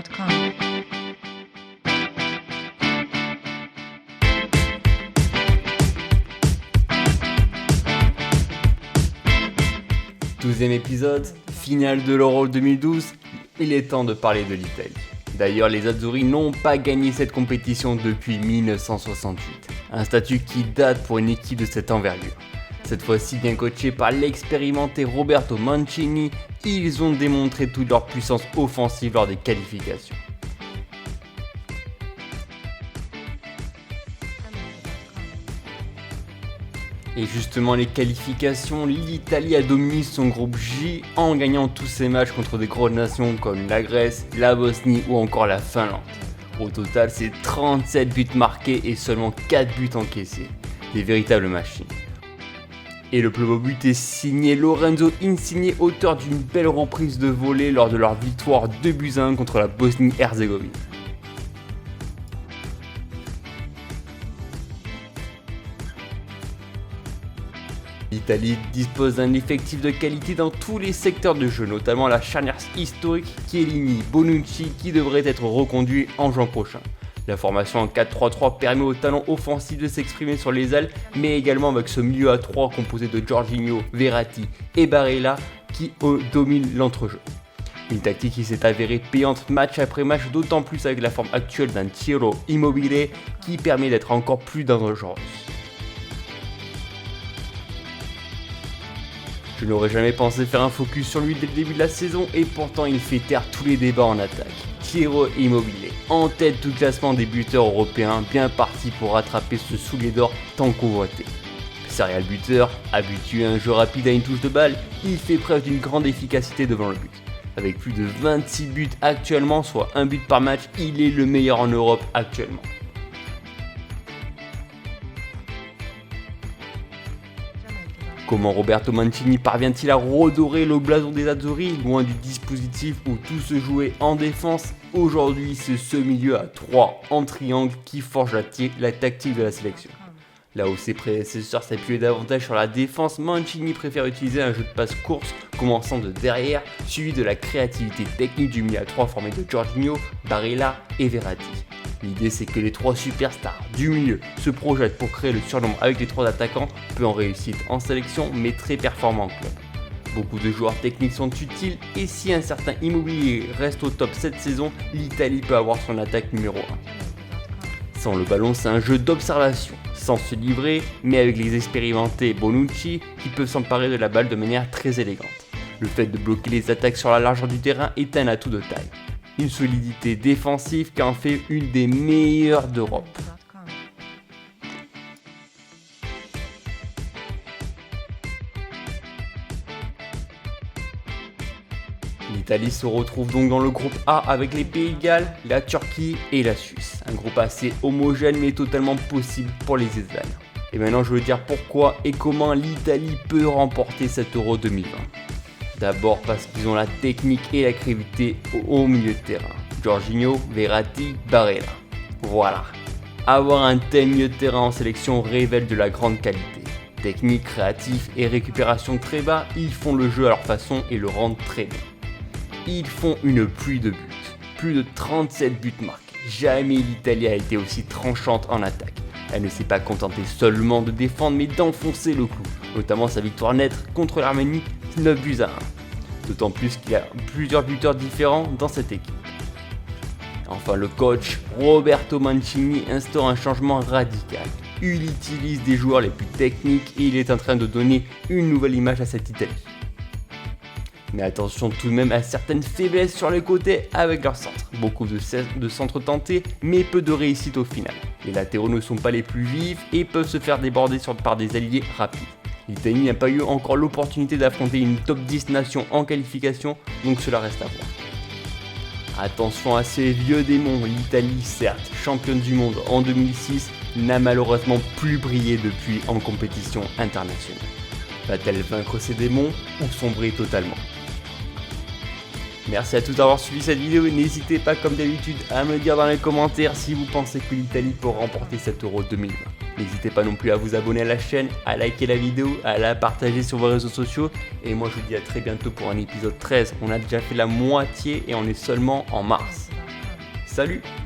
gmail.com. 12e épisode, finale de l'Euro 2012, il est temps de parler de l'Italie. D'ailleurs, les Azzurri n'ont pas gagné cette compétition depuis 1968, un statut qui date pour une équipe de cette envergure. Cette fois-ci bien coachés par l'expérimenté Roberto Mancini, ils ont démontré toute leur puissance offensive lors des qualifications. Et justement les qualifications, l'Italie a dominé son groupe J en gagnant tous ses matchs contre des grosses nations comme la Grèce, la Bosnie ou encore la Finlande. Au total, c'est 37 buts marqués et seulement 4 buts encaissés. Des véritables machines. Et le plus beau but est signé Lorenzo Insigne, auteur d'une belle reprise de volée lors de leur victoire 2-1 contre la Bosnie-Herzégovine. L'Italie dispose d'un effectif de qualité dans tous les secteurs de jeu, notamment la charnière historique Chiellini, Bonucci qui devrait être reconduit en juin prochain. La formation en 4-3-3 permet aux talents offensifs de s'exprimer sur les ailes, mais également avec ce milieu à 3 composé de Jorginho, Verratti et Barella qui dominent l'entrejeu. Une tactique qui s'est avérée payante match après match, d'autant plus avec la forme actuelle d'un Ciro Immobile qui permet d'être encore plus dangereuse. Je n'aurais jamais pensé faire un focus sur lui dès le début de la saison et pourtant il fait taire tous les débats en attaque. Ciro Immobile, en tête du classement des buteurs européens, bien parti pour rattraper ce soulier d'or tant convoité. Serial buteur, habitué à un jeu rapide à une touche de balle, il fait preuve d'une grande efficacité devant le but. Avec plus de 26 buts actuellement, soit un but par match, il est le meilleur en Europe actuellement. Comment Roberto Mancini parvient-il à redorer le blason des Azzurri, loin du dispositif où tout se jouait en défense? Aujourd'hui, c'est ce milieu à 3 en triangle qui forge la tactique de la sélection. Là où ses prédécesseurs s'appuyaient davantage sur la défense, Mancini préfère utiliser un jeu de passe course commençant de derrière, suivi de la créativité technique du milieu à 3 formé de Jorginho, Barella et Verratti. L'idée c'est que les 3 superstars du milieu se projettent pour créer le surnombre avec les 3 attaquants, peu en réussite en sélection mais très performant en club. Beaucoup de joueurs techniques sont utiles et si un certain Immobile reste au top cette saison, l'Italie peut avoir son attaque numéro 1. Sans le ballon, c'est un jeu d'observation, sans se livrer, mais avec les expérimentés Bonucci qui peuvent s'emparer de la balle de manière très élégante. Le fait de bloquer les attaques sur la largeur du terrain est un atout de taille. Une solidité défensive qui en fait une des meilleures d'Europe. L'Italie se retrouve donc dans le groupe A avec les Pays de Galles, la Turquie et la Suisse. Un groupe assez homogène mais totalement possible pour les Italiens. Et maintenant je veux dire pourquoi et comment l'Italie peut remporter cet Euro 2020. D'abord parce qu'ils ont la technique et la créativité au milieu de terrain. Jorginho, Verratti, Barella. Voilà. Avoir un tel milieu de terrain en sélection révèle de la grande qualité. Technique, créatif et récupération très bas, ils font le jeu à leur façon et le rendent très bien. Ils font une pluie de buts. Plus de 37 buts marqués. Jamais l'Italie a été aussi tranchante en attaque. Elle ne s'est pas contentée seulement de défendre mais d'enfoncer le clou. Notamment sa victoire nette contre l'Arménie 9-1. D'autant plus qu'il y a plusieurs buteurs différents dans cette équipe. Enfin, le coach Roberto Mancini instaure un changement radical. Il utilise des joueurs les plus techniques et il est en train de donner une nouvelle image à cette Italie. Mais attention tout de même à certaines faiblesses sur les côtés avec leurs centres. Beaucoup de centres tentés, mais peu de réussite au final. Les latéraux ne sont pas les plus vifs et peuvent se faire déborder par des alliés rapides. L'Italie n'a pas eu encore l'opportunité d'affronter une top 10 nation en qualification, donc cela reste à voir. Attention à ces vieux démons, l'Italie certes championne du monde en 2006 n'a malheureusement plus brillé depuis en compétition internationale. Va-t-elle vaincre ces démons ou sombrer totalement? Merci à tous d'avoir suivi cette vidéo et n'hésitez pas comme d'habitude à me dire dans les commentaires si vous pensez que l'Italie peut remporter cet Euro 2020. N'hésitez pas non plus à vous abonner à la chaîne, à liker la vidéo, à la partager sur vos réseaux sociaux et moi je vous dis à très bientôt pour un épisode 13. On a déjà fait la moitié et on est seulement en mars. Salut!